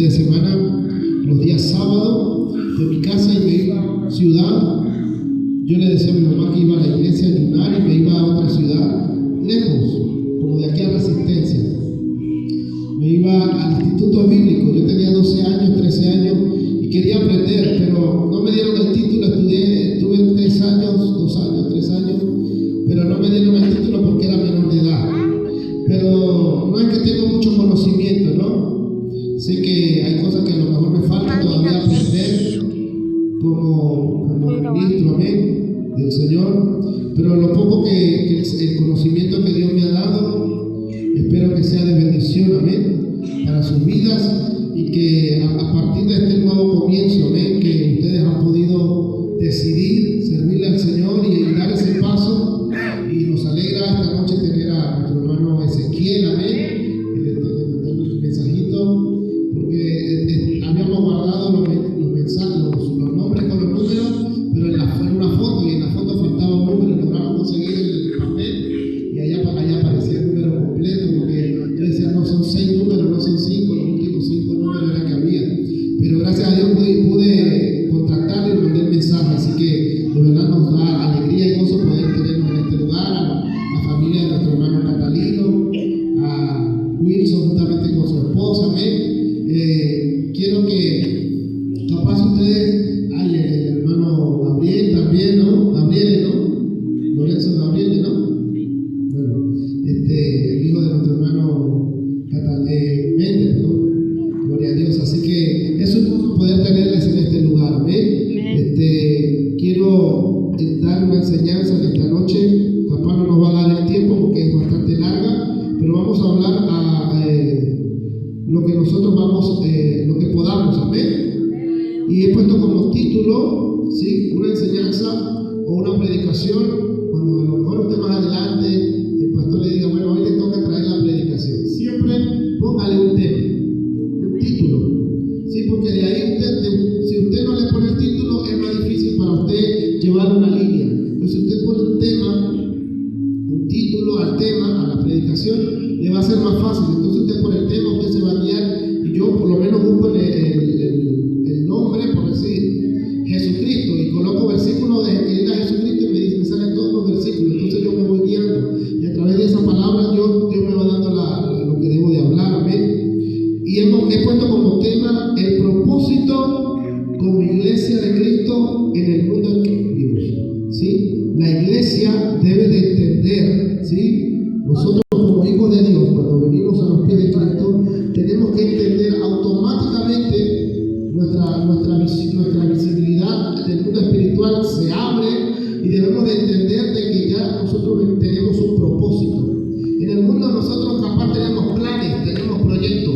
de semana, los días sábados, de mi casa y me iba a otra ciudad. Yo le decía a mi mamá que iba a la iglesia a ayunar y me iba a otra ciudad, lejos, como de aquí a Resistencia. Me iba al instituto bíblico. Yo tenía 12 años, 13 años y quería aprender, pero no me dieron el título. Estuve 3 años, 2 años, 3 años, pero no me dieron el título porque era menor de edad. Pero no es que tengo mucho conocimiento, ¿no? Sé que hay cosas que a lo mejor me falta todavía aprender como ministro, amén, del Señor. Pero lo poco que el conocimiento que Dios me ha dado, espero que sea de bendición, amén, para sus vidas y que a partir de este nuevo comienzo, amén, que ustedes han podido decidir servirle al Señor y dar ese paso. Y nos alegra esta noche tener a nuestro hermano Ezequiel, amén, que le mandamos un mensajito, porque habíamos guardado los mensajes, los nombres con los números, pero en una foto, y en la foto faltaba un número, y logramos conseguir el papel, y allá aparecía el número completo, porque yo decía, no, son 6 números, no son 5, los últimos 5 números eran que había. Pero gracias a Dios pude contactarle y mandé el mensaje, así que de verdad nos da alegría y gozo poder tenernos en este lugar, a la familia de nuestro hermano Catalino, a Wilson juntamente con su esposa, amén. Quiero que capaz ustedes, el hermano Gabriel también, ¿no? Gabriel, ¿no? Lorenzo Gabriel, ¿no? Bueno, el hijo de nuestro hermano Méndez, ¿no? Gloria a Dios. Así que es un gusto poder tenerles en este lugar, amén. Quiero dar una enseñanza en esta noche. Capaz no nos va a dar el tiempo porque es bastante larga, pero vamos a hablar a lo que nosotros lo que podamos, amén. Y he puesto como título, ¿sí?, una enseñanza o una predicación. Cuando a lo mejor usted más adelante el pastor le diga, bueno, hoy le toca traer la predicación, siempre póngale un tema, un título, ¿sí? Porque de ahí si usted no le pone el título, es más difícil para usted llevar una línea. Entonces, si usted pone un tema, un título al tema, a la predicación, le va a ser más fácil. Entonces usted por el tema, usted se va a guiar, y yo por lo menos busco el nombre, por decir Jesucristo, y coloco versículos que diga Jesucristo, y me salen todos los versículos. Entonces yo me voy guiando, y a través de esa palabra Dios me va dando lo que debo de hablar, amén. Y he puesto como tema el propósito como iglesia de Cristo en el mundo en que vivimos, ¿sí? La iglesia debe de entender, ¿sí? Nosotros como hijos de Dios, cuando venimos a los pies de Cristo, tenemos que entender automáticamente nuestra visibilidad del mundo espiritual se abre, y debemos de entender de que ya nosotros tenemos un propósito. En el mundo nosotros capaz tenemos planes, tenemos proyectos,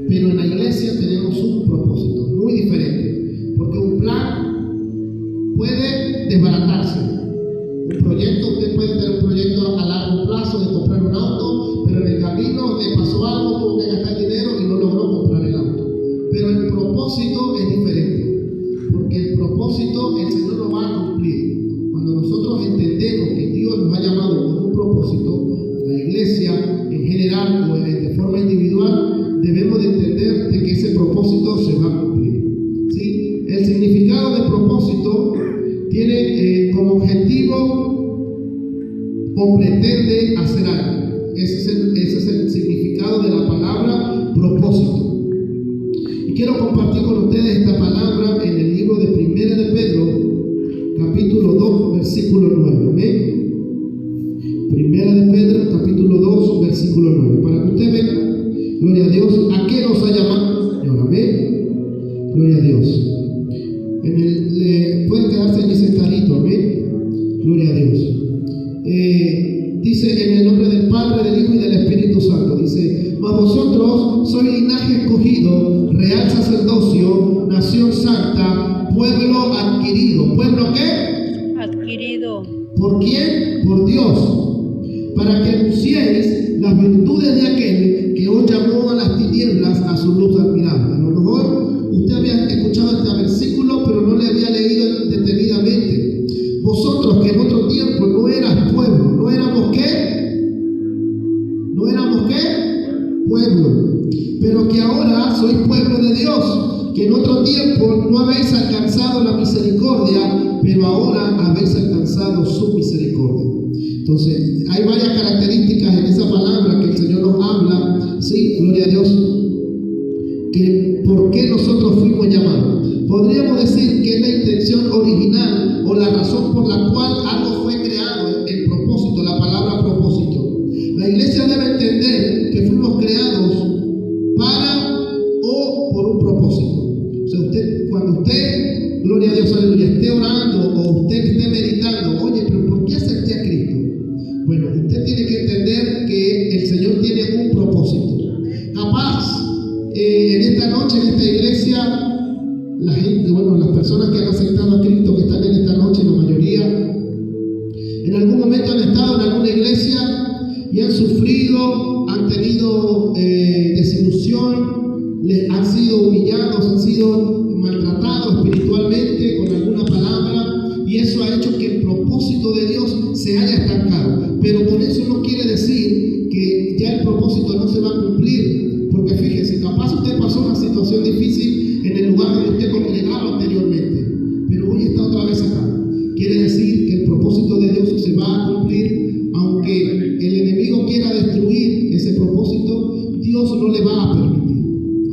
pero en la iglesia tenemos un propósito muy diferente, porque un plan puede desbaratarse. Un proyecto, usted puede tener un proyecto a largo plazo de comprar un auto, pero en el camino le pasó algo, tuvo que gastar dinero y no logró comprar el auto. Pero el propósito es diferente, porque el propósito el Señor lo va a cumplir. Cuando nosotros entendemos que Dios nos ha llamado con un propósito, la iglesia en general o de forma individual, debemos de entender de que ese propósito se va a cumplir, ¿sí? El significado de propósito tiene como objetivo o pretende hacer algo. Ese es el significado de la palabra propósito. Y quiero compartir con ustedes esta palabra en el libro de Primera de Pedro, capítulo 2, versículo 9. ¿Amén? Primera de Pedro, capítulo 2, versículo 9. Para que usted vea, gloria a Dios, ¿a qué nos ha llamado el Señor? Amén. Gloria a Dios. Pueden quedarse allí sentaditos, amén. Gloria a Dios. Dice en el nombre del Padre, del Hijo y del Espíritu Santo. Dice, mas vosotros sois linaje escogido, real sacerdocio, nación santa, pueblo adquirido. ¿Pueblo qué? Adquirido. ¿Por quién? Por Dios. Para que anunciéis las virtudes de aquel que os llamó a las tinieblas a su luz admirable. A lo mejor usted había escuchado este versículo, pero no le había leído detenidamente. Vosotros que en otro tiempo no eras pueblo, ¿no éramos qué? ¿No éramos qué? Pueblo. Pero que ahora sois pueblo de Dios, que en otro tiempo no habéis alcanzado la misericordia, pero ahora habéis alcanzado su misericordia. Entonces, hay varias características en esa palabra que el Señor nos habla, sí, gloria a Dios, que por qué nosotros fuimos llamados. Podríamos decir que es la intención original o la razón por la cual algo fue creado, el propósito, la palabra propósito. La iglesia debe entender que fuimos creados para o por un propósito. O sea, cuando usted, gloria a Dios, aleluya, esté orando o usted esté meditando, oye, pero ¿por qué acepté a Cristo? Bueno, usted tiene que entender que el Señor tiene un propósito. Capaz, en esta noche, en esta iglesia, la gente, bueno, las personas que han aceptado a Cristo, que están en esta noche, la mayoría, en algún momento han estado en alguna iglesia y han sufrido, han tenido desilusión, han sido humillados, han sido maltratados espiritualmente con alguna palabra, y eso ha hecho que el propósito de Dios se haya estancado. Pero con eso no quiere decir que ya el propósito no se va a cumplir, porque fíjese, capaz usted pasó una situación difícil en el lugar donde usted congregaba anteriormente, pero hoy está otra vez acá. Quiere decir que el propósito de Dios se va a cumplir, aunque el enemigo quiera destruir ese propósito, Dios no le va a permitir.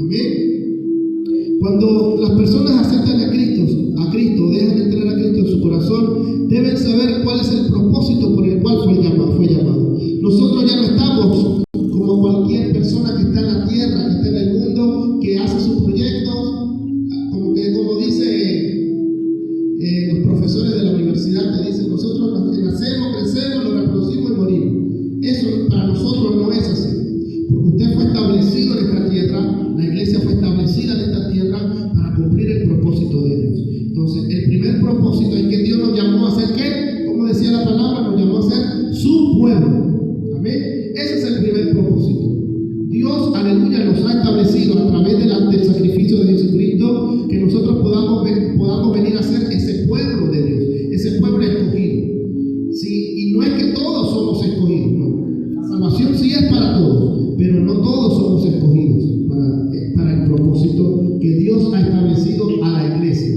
Amén. Cuando las personas aceptan a Cristo, dejan entrar a Cristo en su corazón, deben saber cuál es el propósito por el cual fue llamado. Nosotros ya no estamos como cualquier persona que está en la tierra, que está en el mundo, que hace sus proyectos, como dice los profesores de la universidad, te dicen, nosotros nacemos, crecemos, nos reproducimos y morimos. Eso para nosotros no es así, porque usted fue establecido en esta tierra, la iglesia fue establecida en esta tierra para cumplir el propósito de Dios. Entonces, el primer propósito es que Dios nos llamó a ser, ¿qué? Como decía la palabra, nos llamó a ser su pueblo. Amén. Ese es el primer propósito. Dios, aleluya, nos ha establecido a través del sacrificio de Jesucristo que nosotros podamos venir a ser ese pueblo de Dios, ese pueblo escogido. Sí, y no es que todos somos escogidos, no. La salvación sí es para todos, pero no todos somos escogidos para el propósito que Dios ha establecido a la iglesia.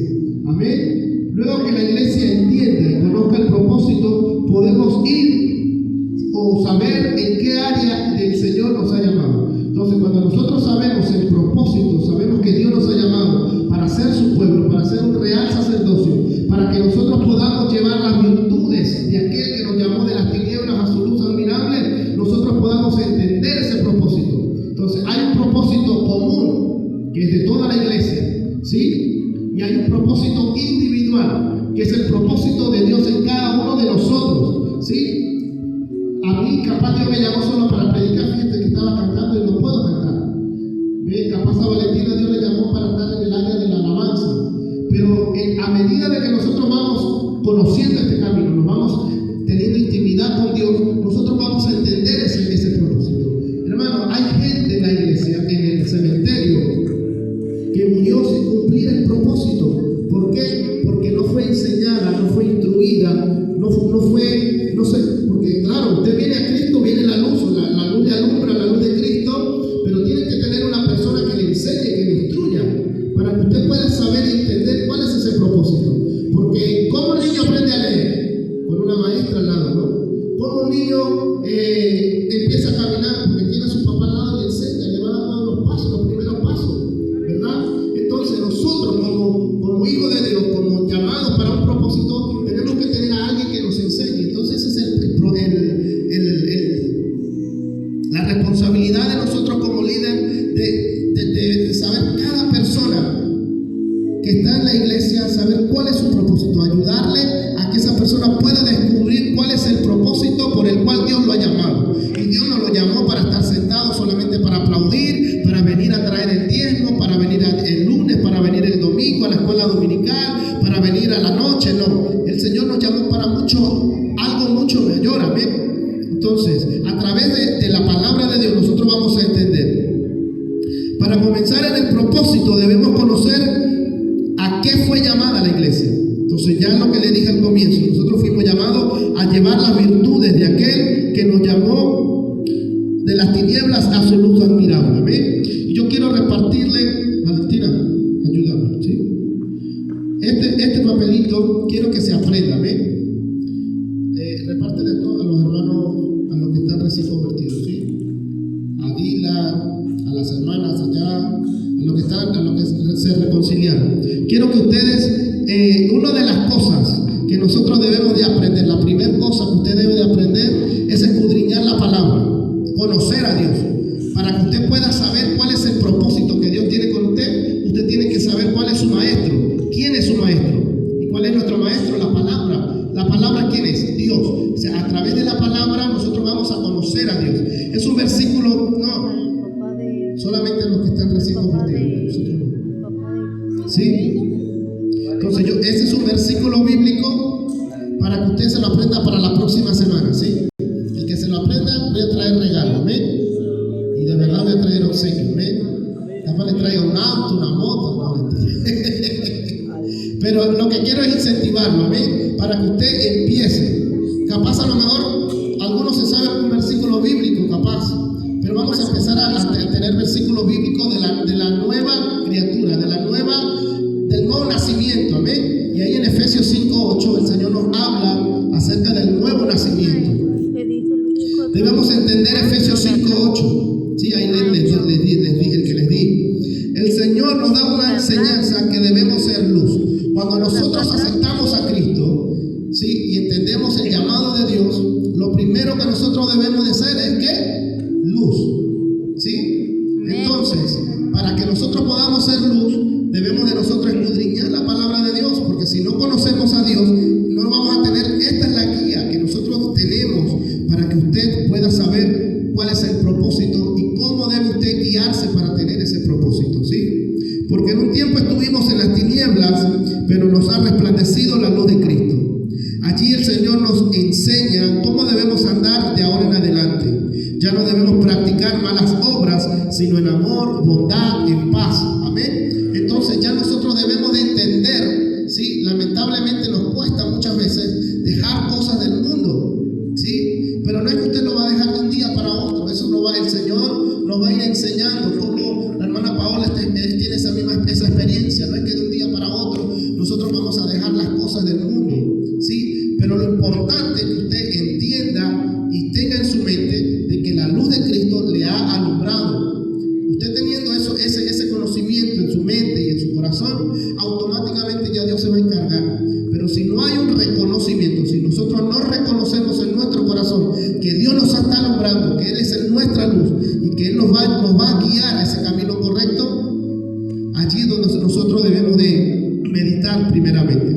Amén. Luego que la iglesia entienda y conozca el propósito, podemos ir o saber en qué área del Señor nos ha llamado. Entonces, cuando nosotros sabemos el propósito, sabemos que Dios nos ha llamado para ser su pueblo, para ser un real sacerdocio, para que nosotros podamos llevar las virtudes de aquel que nos llamó de las tinieblas a su luz admirable, nosotros podamos entender ese propósito. Entonces, hay un propósito común, que es de toda la iglesia, ¿sí? Y hay un propósito individual, que es el propósito de Dios en cada uno de nosotros, ¿sí? A mí, capaz Dios me llamó solo para predicar, fíjate que estaba cantando y no puedo cantar. Capaz a Valentina Dios le llamó para estar en el área de la alabanza. Pero a medida de que nosotros vamos conociendo este camino, nos vamos teniendo intimidad con Dios, nosotros vamos a entender ese propósito. Hermano, hay gente en la iglesia, en el cementerio, que murió sin cumplir el propósito. ¿Por qué? Porque no fue enseñada, no fue instruida, no fue, no sé, porque claro, usted viene a Cristo, viene la luz le alumbra, la luz de Cristo, pero tiene que tener una persona que le enseñe, que le instruya, para que usted pueda saber y entender cuál es ese propósito. Porque ¿cómo el niño aprende a leer? Con una maestra al lado, ¿no? ¿Cómo un niño empieza a caminar? Porque tiene a su papá al lado y le enseña, le va dando los pasos, los primeros pasos, ¿verdad? Entonces nosotros como hijos de Dios, como llamados para un propósito, tenemos que tener a alguien que nos enseñe. Entonces ese es la responsabilidad de nosotros como líder de saber cada persona que está en la iglesia, saber cuál es su propósito, ayudarle a que esa persona pueda descubrir cuál es el propósito por el cual Dios lo ha llamado. Y Dios no lo llamó para estar sentado solamente para aplaudir, para venir a traer el diezmo, para venir el lunes, para venir el domingo a la escuela dominical, para venir a la noche. No, el Señor nos llamó para algo mucho mayor. Amén. Entonces, a través de la palabra de Dios nosotros vamos a entender. Para comenzar en el propósito debemos conocer a qué fue llamada la iglesia. Entonces, ya lo que le dije al comienzo, nosotros fuimos llamados a llevar las virtudes de aquel que nos llamó de las tinieblas a su luz admirable. ¿Amén? Y yo quiero repartirle a lo que se reconciliaron. Quiero que ustedes, una de las cosas que nosotros debemos de aprender, la primera cosa que usted debe de aprender es escudriñar la palabra, conocer a Dios, para que usted pueda saber cuál es el propósito que Dios tiene con usted. Usted tiene que saber cuál es su maestro, quién es su maestro y cuál es nuestro maestro, la palabra. La palabra, ¿quién es? Dios. O sea, a través de la palabra nosotros vamos a conocer a Dios. Es un versículo, no, solamente los que están recién convertidos, nosotros no. ¿Sí? Entonces, ese es un versículo bíblico para que usted se lo aprenda para la próxima semana, ¿sí? El que se lo aprenda, voy a traer regalo, ¿amén? Y de verdad voy a traer obsequio, ¿amén? Capaz le traigo un auto, una moto, no. Pero lo que quiero es incentivarlo, ¿amén? Para que usted empiece. Capaz a lo mejor algunos se saben un versículo bíblico, capaz. Pero vamos a empezar a tener versículos bíblicos de la nueva criatura, del nuevo nacimiento, amén. Y ahí en Efesios 5:8 el Señor nos habla acerca del nuevo nacimiento. Debemos entender Efesios 5:8. Sí, ahí les di el que les di. El Señor nos da una enseñanza que debemos ser luz. Cuando nosotros aceptamos a Cristo, ¿sí? Y entendemos el llamado de Dios, lo primero que nosotros debemos de ser es ¿qué? Luz, ¿sí? Entonces, para que nosotros podamos ser luz, debemos de nosotros escudriñar la palabra de Dios, porque si no conocemos a Dios, no vamos a tener. Esta es la guía que nosotros tenemos para que usted pueda saber cuál es el propósito y cómo debe usted guiarse para tener ese propósito, ¿sí? Porque en un tiempo estuvimos en las tinieblas, pero nos ha resplandecido la luz de Cristo. Allí el Señor nos enseña cómo debemos andar de ahora en adelante. Ya no debemos practicar malas obras, sino en amor, bondad, en paz. Amén. Entonces ya nosotros debemos de entender, ¿sí? Lamentablemente nos cuesta muchas veces dejar cosas del mundo, ¿sí? Pero no es que usted lo va a dejar de un día para otro. Eso el Señor nos va a ir enseñando. Como la hermana Paola tiene esa experiencia. No es que de un día para otro nosotros vamos a dejar las cosas del mundo, ¿sí? Pero lo importante es que usted entienda y tenga en su mente de que la luz de Cristo le ha alumbrado. Usted teniendo ese conocimiento en su mente y en su corazón, automáticamente ya Dios se va a encargar. Pero si no hay un reconocimiento, si nosotros no reconocemos en nuestro corazón que Dios nos está alumbrando, que Él es nuestra luz y que Él nos va a guiar a ese camino correcto, allí es donde nosotros debemos de meditar primeramente.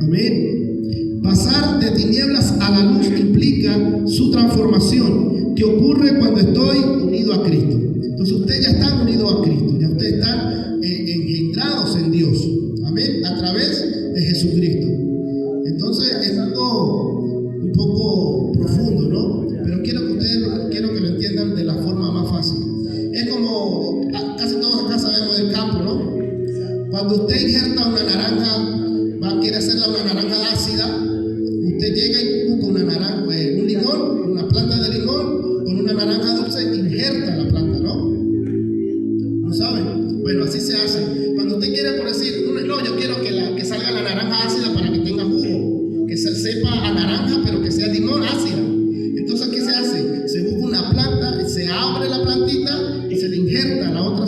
Amén. Pasar de tinieblas a la luz implica su transformación, que ocurre cuando estoy unido a Cristo. Entonces usted ya está unido a Cristo, ya usted está engendrados en Dios. Amén. A través de Jesucristo. Entonces es algo un poco profundo, ¿no? Pero quiero que lo entiendan de la forma más fácil. Es como, casi todos acá sabemos del campo, ¿no? Cuando usted injerta una naranja, quiere hacerla una naranja ácida, usted llega y busca una naranja, un limón, una planta de limón con una naranja dulce e injerta la planta, ¿no? ¿No saben? Bueno, así se hace. Cuando usted quiere, por decir, no, yo quiero que salga la naranja ácida para que tenga jugo, que se sepa a naranja, pero que sea limón ácida. Entonces, ¿qué se hace? Se busca una planta, se abre la plantita y se le injerta la otra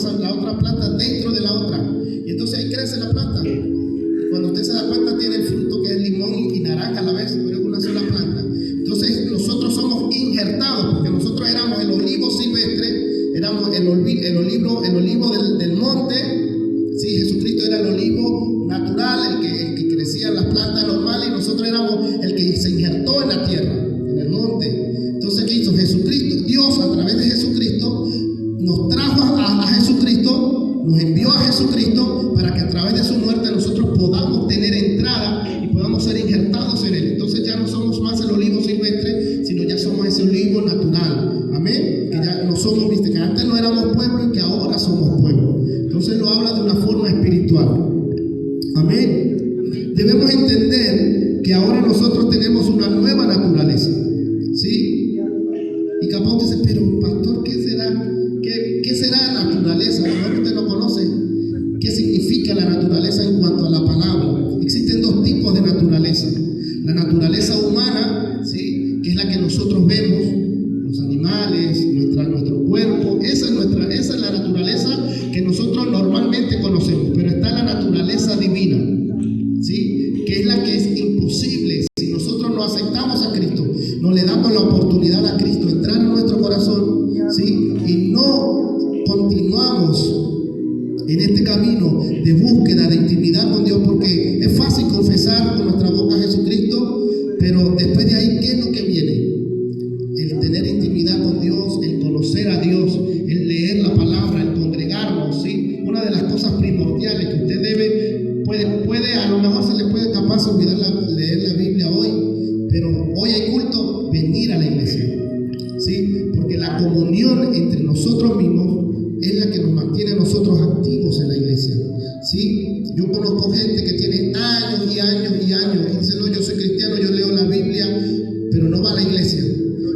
planta dentro de la otra. Y entonces ahí crece la planta. Cuando usted se da cuenta, tiene el fruto que es limón y naranja a la vez, pero es una sola planta. Entonces, nosotros somos injertados, porque nosotros éramos el olivo silvestre, éramos el olivo del monte. Sí, Jesucristo era el olivo natural, el que crecía en las plantas normales, y nosotros éramos el que se injertó en la tierra, en el monte. Entonces, ¿qué hizo Jesucristo? Dios, a través de Jesucristo, nos trajo a Jesucristo, nos envió a Jesucristo para que a través de su muerte nosotros podamos tener entrada y podamos ser injertados en Él. Entonces ya no somos más el olivo silvestre, sino ya somos ese olivo natural. Amén. Que ya no somos, que antes no éramos pueblo y que ahora somos pueblo. Entonces lo habla de una forma espiritual. Amén. Debemos entender que ahora nosotros tenemos una nueva naturaleza, ¿sí? Y capaz usted dice, pero pastor, ¿qué será? ¿Qué será naturaleza? A lo mejor usted no conoce qué significa la naturaleza en cuanto a la palabra. Existen dos tipos de naturaleza. La naturaleza humana, ¿sí? Que es la que nosotros vemos, los animales, nuestro cuerpo. Esa es la naturaleza que nosotros normalmente en este camino de búsqueda, de intimidad con Dios, porque es fácil confesar con nuestra boca a Jesucristo, pero después de ahí, ¿qué es lo que viene? El tener intimidad con Dios, el conocer a Dios, el leer la palabra, el congregarnos, ¿sí? Una de las cosas primordiales que usted debe, puede a lo mejor se le puede capaz olvidar leer la Biblia hoy, pero hoy hay culto, venir a la iglesia, ¿sí? Porque la comunión entre nosotros mismos es la que nos mantiene a nosotros activos en la iglesia, ¿sí? Yo conozco gente que tiene años y años y años y dice, no, yo soy cristiano, yo leo la Biblia, pero no va a la iglesia.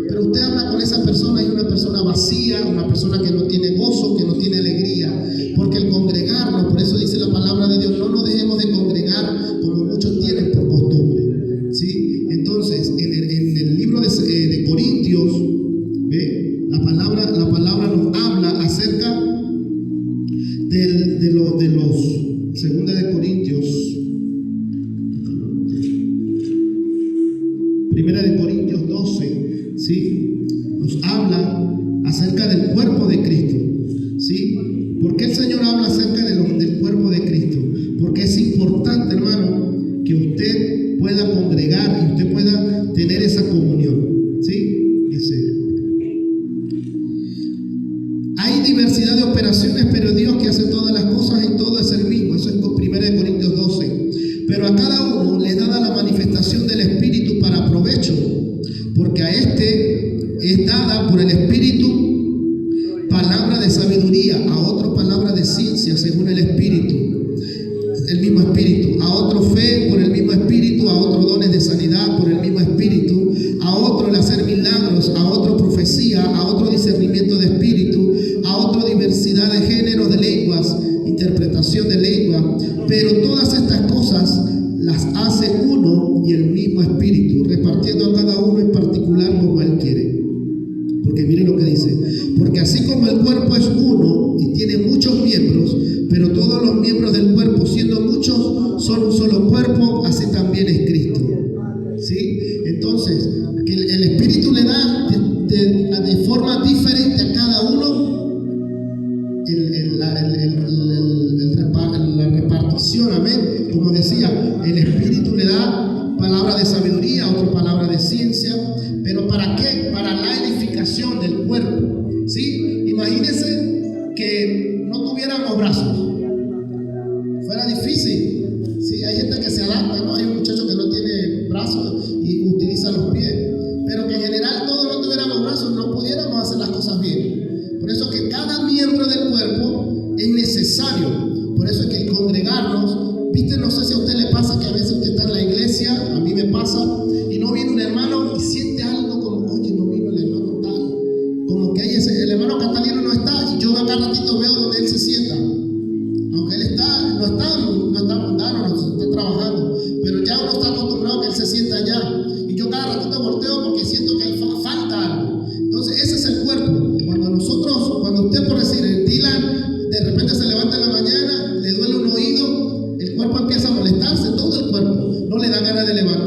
Pero usted habla con esa persona y es una persona vacía, una persona que no tiene gozo, que no tiene alegría, porque el congregarnos, por eso dice la palabra de Dios, no nos dejemos de congregar como muchos tienen por costumbre, ¿sí? Entonces, en el libro de Corintios, ¿ve? La palabra nos habla acerca de los Segunda de Corintios, Primera de Corintios 12, ¿sí? Nos habla acerca del cuerpo de Cristo, ¿sí? ¿Por qué el Señor habla acerca del cuerpo de Cristo? Porque es importante, hermano, que usted pueda congregar y usted pueda tener esa comunión, ¿sí? Dice, hay diversidad de operaciones, pero Dios que hace todas las cosas en todo es el mismo. Eso es 1 Corintios 12. Pero a cada uno le es dada la manifestación del Espíritu para provecho, porque a este es dada por el Espíritu palabra de sabiduría, a otro palabra de ciencia según el Espíritu, el mismo Espíritu, a otro fe por el mismo Espíritu, a otro dones de sanidad por el mismo Espíritu, a otro el hacer milagros, a otro profecía, a otro discernimiento de espíritu, a otro diversidad de géneros de lenguas, interpretación de lengua, pero todas estas cosas las hace uno y el mismo Espíritu, repartiendo a cada uno en particular como Él quiere. Porque mire lo que dice, porque así como el cuerpo es uno y tiene muchos miembros, pero todos los miembros del cuerpo, siendo muchos, son un solo cuerpo, así también es Cristo, ¿sí? Entonces, que el Espíritu le da de forma diferente a cada uno la repartición, amén. Como decía, el Espíritu le da palabra de sabiduría, otra palabra de ciencia, pero ¿para qué? Para la edificación del cuerpo, ¿sí? Imagínense que no tuviéramos brazos, fuera difícil, ¿sí? Hay gente que se adapta, ¿no? Hay un muchacho que no tiene brazos y utiliza los pies, pero que en general todos no tuviéramos brazos, no pudiéramos hacer las cosas bien. Por eso que cada miembro del cuerpo es necesario. Por eso es que el congregarnos, viste, no sé si a usted le pasa que a veces usted está en la iglesia, a mí me pasa, y no viene un hermano y siente algo como, oye, no vino el hermano tal, como que hay el hermano Catalino no está, y yo acá ratito veo donde él se sienta, aunque él no está mundano, no está trabajando, pero ya uno está acostumbrado a que él se sienta allá, y yo cada ratito volteo porque siento que él falta algo. Entonces ese es el cuerpo. Cuando usted, por decir, el Dylan de repente se levanta en la mañana, le duele un oído, el cuerpo empieza a molestarse, todo el cuerpo, no le da ganas de levantar.